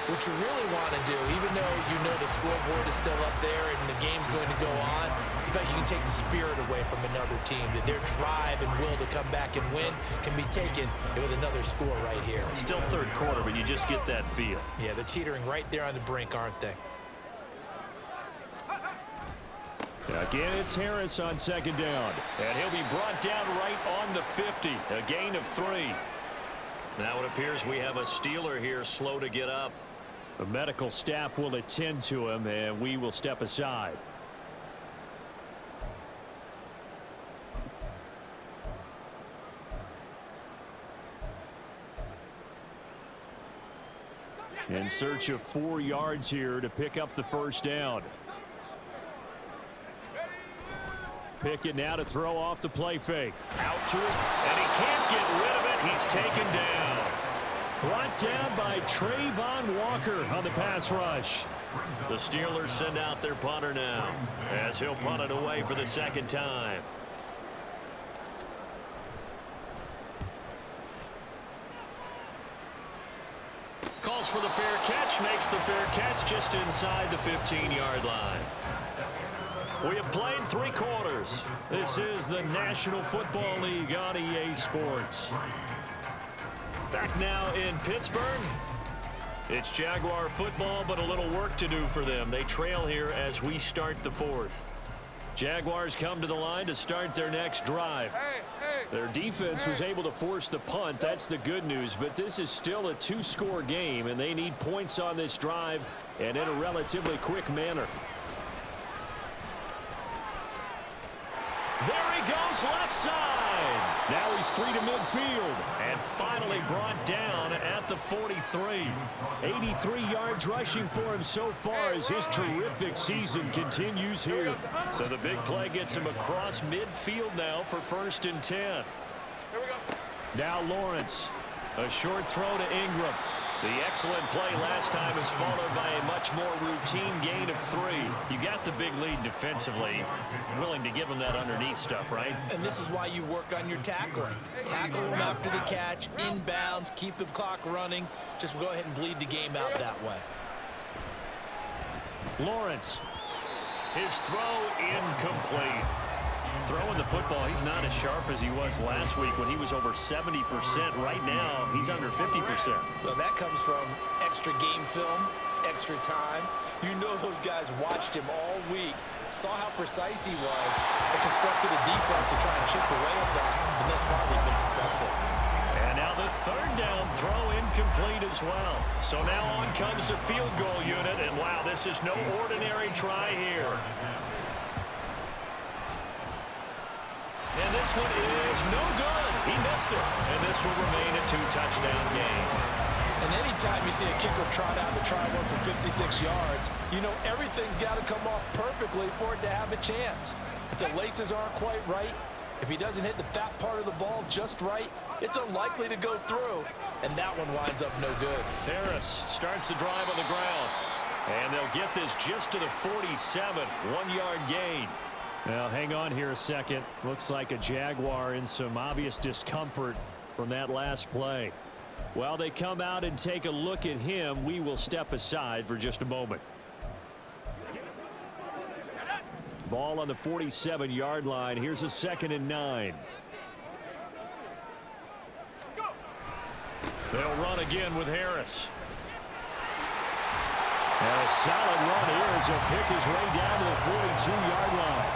what you really want to do, even though you know the scoreboard is still up there and the game's going to go on, in fact, you can take the spirit away from another team, that their drive and will to come back and win can be taken with another score right here. Still third quarter, but you just get that feel. Yeah, they're teetering right there on the brink, aren't they? Again, it's Harris on 2nd down. And he'll be brought down right on the 50. A gain of 3. Now it appears we have a Steeler here slow to get up. The medical staff will attend to him, and we will step aside. In search of 4 yards here to pick up the 1st down. Pickett now to throw off the play fake. Out to his, and he can't get rid of it. He's taken down. Brought down by Trayvon Walker on the pass rush. The Steelers send out their punter now, as he'll punt it away for the 2nd time. Calls for the fair catch, makes the fair catch just inside the 15-yard line. We have played 3 quarters. This is the National Football League on EA Sports. Back now in Pittsburgh. It's Jaguar football, but a little work to do for them. They trail here as we start the 4th. Jaguars come to the line to start their next drive. Their defense was able to force the punt. That's the good news, but this is still a 2-score game, and they need points on this drive and in a relatively quick manner. There he goes, left side. Now he's free to midfield. And finally brought down at the 43. 83 yards rushing for him so far as his terrific season continues here. So the big play gets him across midfield now for 1st and 10. Now Lawrence. A short throw to Ingram. The excellent play last time is followed by a much more routine gain of 3. You got the big lead defensively. Willing to give him that underneath stuff, right? And this is why you work on your tackling. Tackle them after the catch, inbounds, keep the clock running. Just go ahead and bleed the game out that way. Lawrence. His throw incomplete. Throwing the football, he's not as sharp as he was last week when he was over 70%. Right now, he's under 50%. Well, that comes from extra game film, extra time. You know those guys watched him all week, saw how precise he was, and constructed a defense to try and chip away at that, and thus far they've been successful. And now the 3rd down throw incomplete as well. So now on comes the field goal unit, and wow, this is no ordinary try here. And this one is no good. He missed it. And this will remain a 2-touchdown game. And anytime you see a kicker trot out to try one for 56 yards, you know everything's got to come off perfectly for it to have a chance. If the laces aren't quite right, if he doesn't hit the fat part of the ball just right, it's unlikely to go through. And that one winds up no good. Harris starts the drive on the ground. And they'll get this just to the 47. 1-yard gain. Now, hang on here a second. Looks like a Jaguar in some obvious discomfort from that last play. While they come out and take a look at him, we will step aside for just a moment. Ball on the 47-yard line. Here's a 2nd and 9. They'll run again with Harris. And a solid run here as he'll pick his way down to the 42-yard line.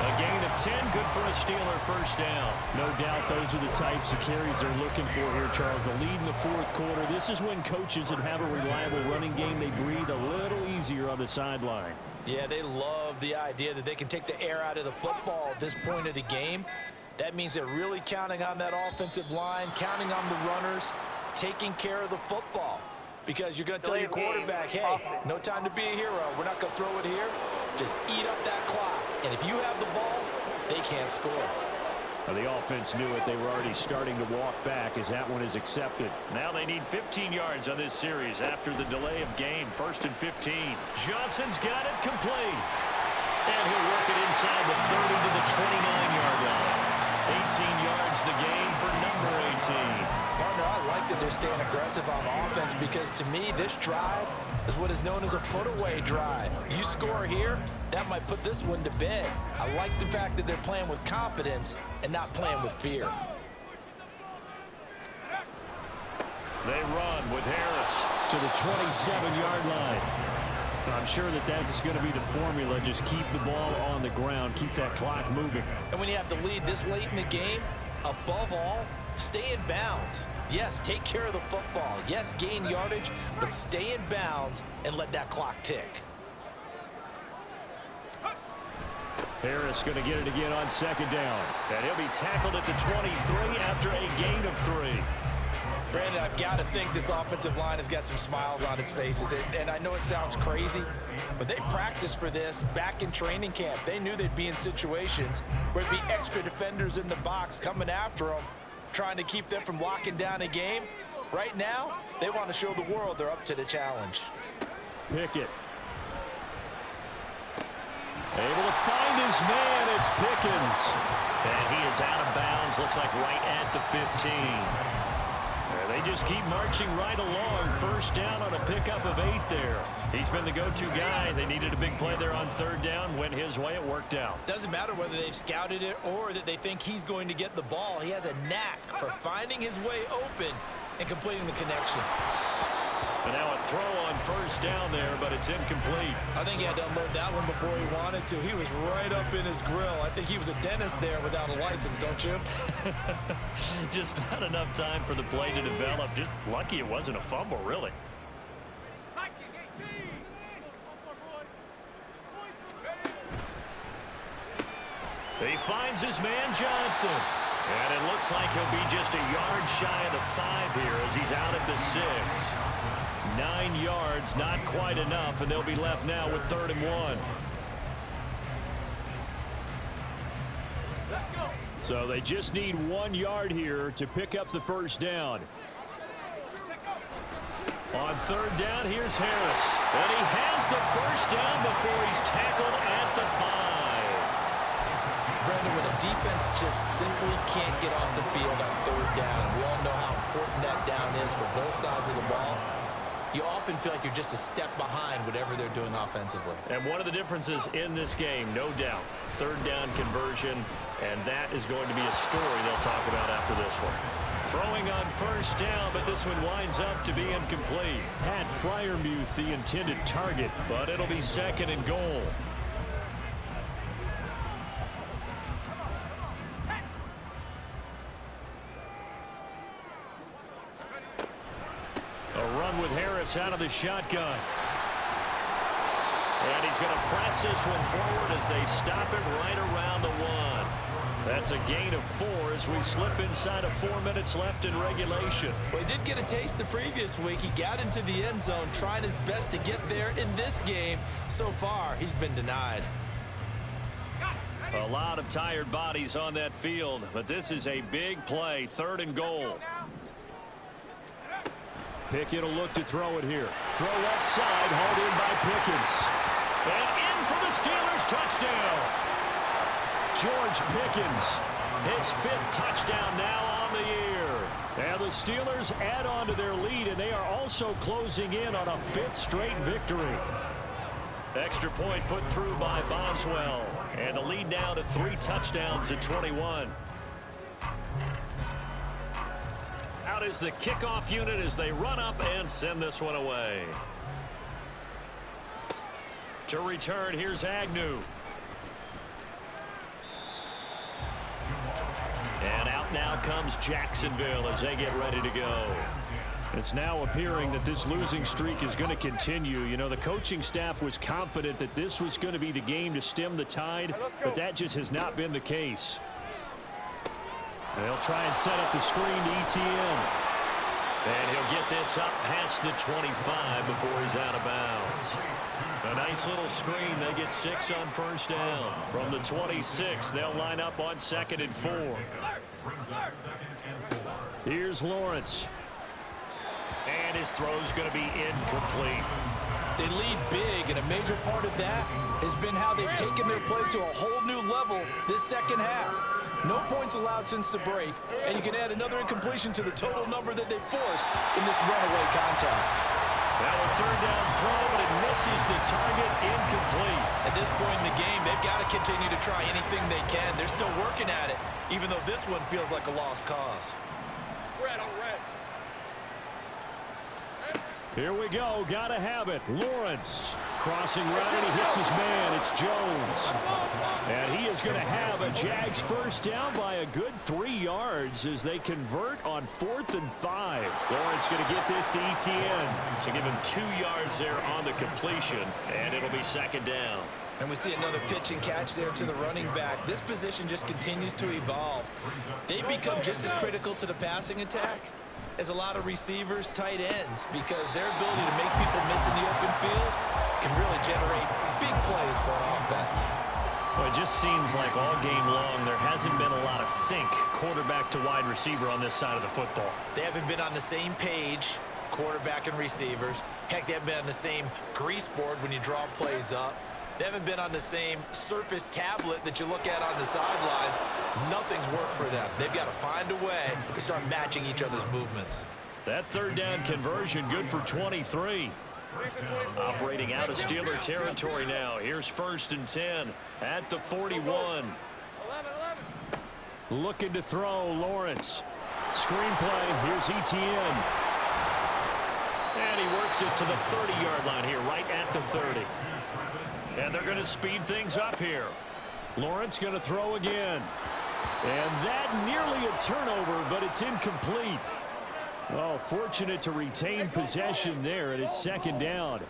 A gain of 10, good for a Steeler first down. No doubt those are the types of carries they're looking for here, Charles. The lead in the fourth quarter. This is when coaches that have a reliable running game, they breathe a little easier on the sideline. Yeah, they love the idea that they can take the air out of the football at this point of the game. That means they're really counting on that offensive line, counting on the runners, taking care of the football. Because you're going to tell your quarterback, hey, no time to be a hero. We're not going to throw it here. Just eat up that clock. And if you have the ball, they can't score. Well, the offense knew it. They were already starting to walk back as that one is accepted. Now they need 15 yards on this series after the delay of game. 1st and 15. Johnson's got it complete. And he'll work it inside the 30 to the 29-yard line. 18 yards the gain for number 18. Partner, I like that they're staying aggressive on offense because to me, this drive is what is known as a put-away drive. You score here, that might put this one to bed. I like the fact that they're playing with confidence and not playing with fear. They run with Harris to the 27-yard line. I'm sure that that's going to be the formula. Just keep the ball on the ground. Keep that clock moving. And when you have the lead this late in the game, above all, stay in bounds. Yes, take care of the football. Yes, gain yardage, but stay in bounds and let that clock tick. Harris going to get it again on 2nd down. And he'll be tackled at the 23 after a gain of 3. Brandon, I've got to think this offensive line has got some smiles on its faces. And I know it sounds crazy, but they practiced for this back in training camp. They knew they'd be in situations where there'd be extra defenders in the box coming after them, trying to keep them from locking down a game. Right now, they want to show the world they're up to the challenge. Pickett. Able to find his man. It's Pickens. And he is out of bounds. Looks like right at the 15. They just keep marching right along. 1st down on a pickup of 8 there. He's been the go-to guy. They needed a big play there on 3rd down. Went his way. It worked out. Doesn't matter whether they've scouted it or that they think he's going to get the ball. He has a knack for finding his way open and completing the connection. And now a throw on 1st down there, but it's incomplete. I think he had to unload that one before he wanted to. He was right up in his grill. I think he was a dentist there without a license, don't you? Just not enough time for the play to develop. Just lucky it wasn't a fumble, really. He finds his man Johnson. And it looks like he'll be just a yard shy of the 5 here as he's out at the 6. 9 yards, not quite enough, and they'll be left now with 3rd and 1. So they just need 1 yard here to pick up the 1st down. On 3rd down, here's Harris. And he has the 1st down before he's tackled at the 5. Brandon, when a defense just simply can't get off the field on 3rd down, we all know how important that down is for both sides of the ball. You often feel like you're just a step behind whatever they're doing offensively. And one of the differences in this game, no doubt, 3rd down conversion, and that is going to be a story they'll talk about after this one. Throwing on 1st down, but this one winds up to be incomplete. Pat Freiermuth, the intended target, but it'll be 2nd and goal. A run with Harris out of the shotgun. And he's going to press this one forward as they stop it right around the 1. That's a gain of 4 as we slip inside of 4 minutes left in regulation. Well, he did get a taste the previous week. He got into the end zone, trying his best to get there in this game. So far, he's been denied. A lot of tired bodies on that field, but this is a big play, 3rd and goal. Pickett will look to throw it here. Throw left side, hauled in by Pickens. And in for the Steelers, touchdown. George Pickens, his 5th touchdown now on the year. And the Steelers add on to their lead, and they are also closing in on a 5th straight victory. Extra point put through by Boswell. And the lead now to 3 touchdowns at 21. Out is the kickoff unit as they run up and send this one away. To return, here's Agnew. And out now comes Jacksonville as they get ready to go. It's now appearing that this losing streak is going to continue. You know, the coaching staff was confident that this was going to be the game to stem the tide, but that just has not been the case. They'll try and set up the screen to ETN. And he'll get this up past the 25 before he's out of bounds. A nice little screen. They get 6 on first down. From the 26, they'll line up on 2nd and 4. Here's Lawrence. And his throw's going to be incomplete. They lead big, and a major part of that has been how they've taken their play to a whole new level this second half. No points allowed since the break, and you can add another incompletion to the total number that they've forced in this runaway contest. Now a 3rd down throw, but it misses the target, incomplete. At this point in the game, they've got to continue to try anything they can. They're still working at it, even though this one feels like a lost cause. Here we go. Gotta have it. Lawrence crossing right, and he hits his man. It's Jones. And he is going to have a Jags first down by a good 3 yards as they convert on 4th and 5. Lawrence going to get this to ETN. So give him 2 yards there on the completion, and it'll be 2nd down. And we see another pitch and catch there to the running back. This position just continues to evolve. They've become just as critical to the passing attack as a lot of receivers, tight ends, because their ability to make people miss in the open field can really generate big plays for an offense. Well, it just seems like all game long there hasn't been a lot of sync quarterback to wide receiver on this side of the football. They haven't been on the same page, quarterback and receivers. Heck, they haven't been on the same grease board when you draw plays up. They haven't been on the same surface tablet that you look at on the sidelines. Nothing's worked for them. They've got to find a way to start matching each other's movements. That 3rd down conversion good for 23. Operating out of Steeler territory now. Here's 1st and 10 at the 41. Looking to throw, Lawrence. Screenplay, here's ETN. And he works it to the 30-yard line here, right at the 30. And they're going to speed things up here. Lawrence going to throw again. And that nearly a turnover, but it's incomplete. Oh, fortunate to retain possession there, and it's 2nd down.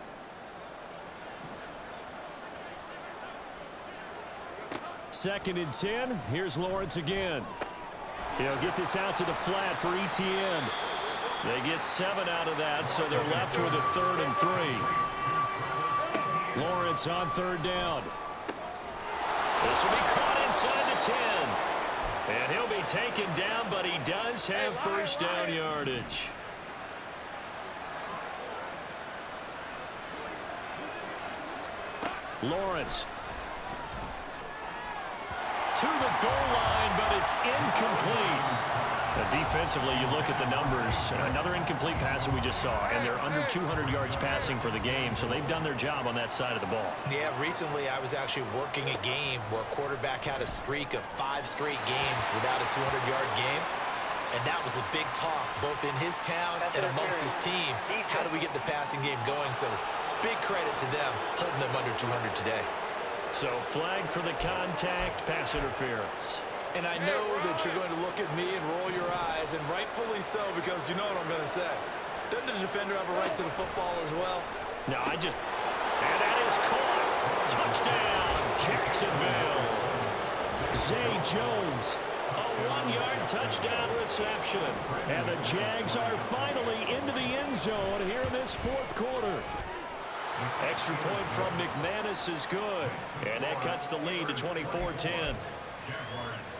Second and 10. Here's Lawrence again. He'll get this out to the flat for ETN. They get 7 out of that, so they're left with a 3rd and 3. Lawrence on 3rd down. This will be caught inside the 10. And he'll be taken down, but he does have first down yardage. Lawrence. To the goal line, but it's incomplete. Defensively, you look at the numbers. Another incomplete pass that we just saw, and they're under 200 yards passing for the game, so they've done their job on that side of the ball. Yeah, recently I was actually working a game where a quarterback had a streak of 5 straight games without a 200-yard game, and that was a big talk, both in his town and amongst his team. How do we get the passing game going? So big credit to them holding them under 200 today. So flag for the contact, pass interference. And I know that you're going to look at me and roll your eyes, and rightfully so, because you know what I'm going to say. Doesn't the defender have a right to the football as well? No, and that is caught. Touchdown, Jacksonville. Zay Jones. A 1-yard touchdown reception. And the Jags are finally into the end zone here in this 4th quarter. Extra point from McManus is good. And that cuts the lead to 24-10.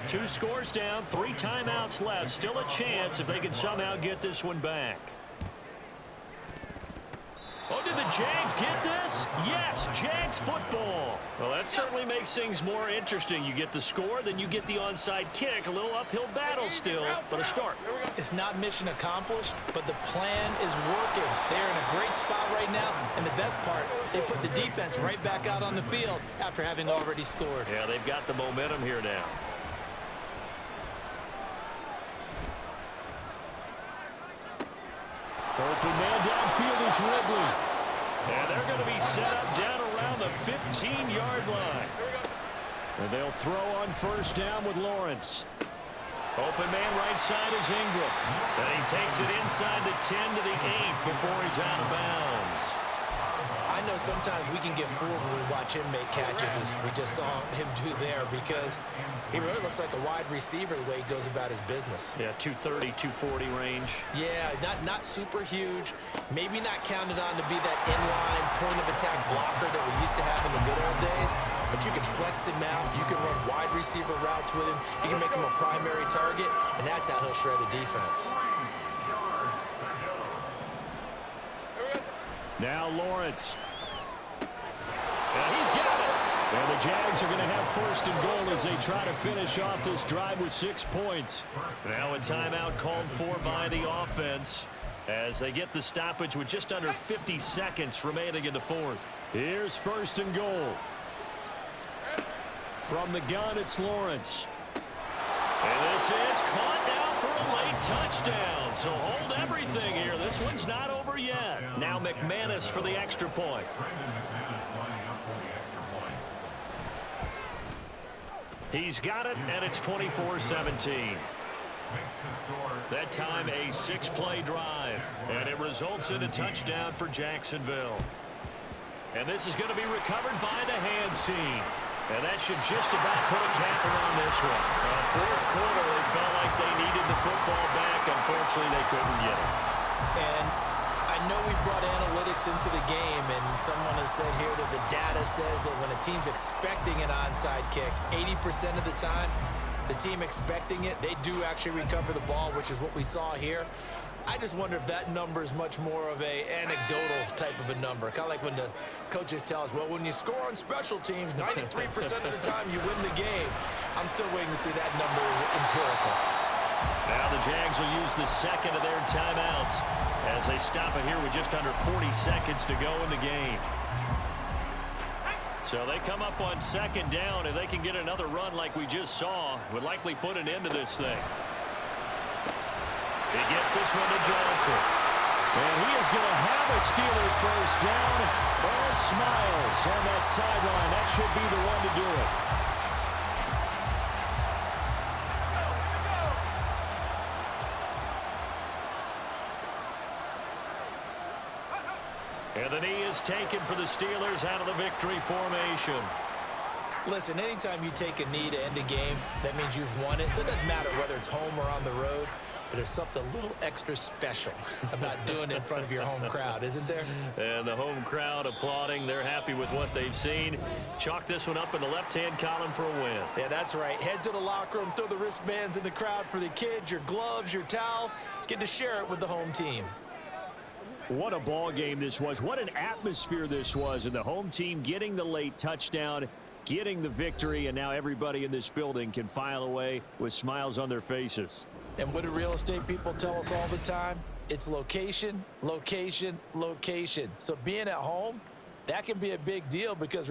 2 scores down, 3 timeouts left. Still a chance if they can somehow get this one back. Oh, did the Jags get this? Yes, Jags football. Well, that certainly makes things more interesting. You get the score, then you get the onside kick. A little uphill battle still, but a start. It's not mission accomplished, but the plan is working. They're in a great spot right now, and the best part, they put the defense right back out on the field after having already scored. Yeah, they've got the momentum here now. Open man downfield is Ridley. And they're going to be set up down around the 15-yard line. And they'll throw on first down with Lawrence. Open man right side is Ingram. And he takes it inside the 10 to the 8 before he's out of bounds. I know sometimes we can get fooled when we watch him make catches, as we just saw him do there, because he really looks like a wide receiver the way he goes about his business. Yeah, 230, 240 range. Yeah, not super huge. Maybe not counted on to be that inline point-of-attack blocker that we used to have in the good old days, but you can flex him out. You can run wide receiver routes with him. You can make him a primary target, and that's how he'll shred a defense. Now Lawrence. And he's got it. And the Jags are going to have first and goal as they try to finish off this drive with 6 points. Now a timeout called for by the offense as they get the stoppage with just under 50 seconds remaining in the fourth. Here's first and goal. From the gun, it's Lawrence. And this is caught now for a late touchdown. So hold everything here. This one's not over yet. Now McManus for the extra point. He's got it, and it's 24-17. That time a 6-play drive, and it results in a touchdown for Jacksonville. And this is going to be recovered by the hands team. And that should just about put a cap around this one. Fourth quarter, they felt like they needed the football back. Unfortunately, they couldn't get it. And I know we brought analytics into the game, and someone has said here that the data says that when a team's expecting an onside kick, 80% of the time, the team expecting it, they do actually recover the ball, which is what we saw here. I just wonder if that number is much more of a anecdotal type of a number. Kind of like when the coaches tell us, well, when you score on special teams, 93% of the time you win the game. I'm still waiting to see that number is empirical. Now the Jags will use the second of their timeouts as they stop it here with just under 40 seconds to go in the game. So they come up on second down. If they can get another run like we just saw, would likely put an end to this thing. He gets this one to Johnson. And he is going to have a Steeler first down. All smiles on that sideline. That should be the one to do it. And the knee is taken for the Steelers out of the victory formation. Listen, anytime you take a knee to end a game, that means you've won it. So it doesn't matter whether it's home or on the road. But there's something a little extra special about doing it in front of your home crowd, isn't there? And the home crowd applauding. They're happy with what they've seen. Chalk this one up in the left-hand column for a win. Yeah, that's right. Head to the locker room, throw the wristbands in the crowd for the kids, your gloves, your towels. Get to share it with the home team. What a ball game this was. What an atmosphere this was. And the home team getting the late touchdown, getting the victory, and now everybody in this building can file away with smiles on their faces. And what do real estate people tell us all the time? It's location, location, location. So being at home, that can be a big deal because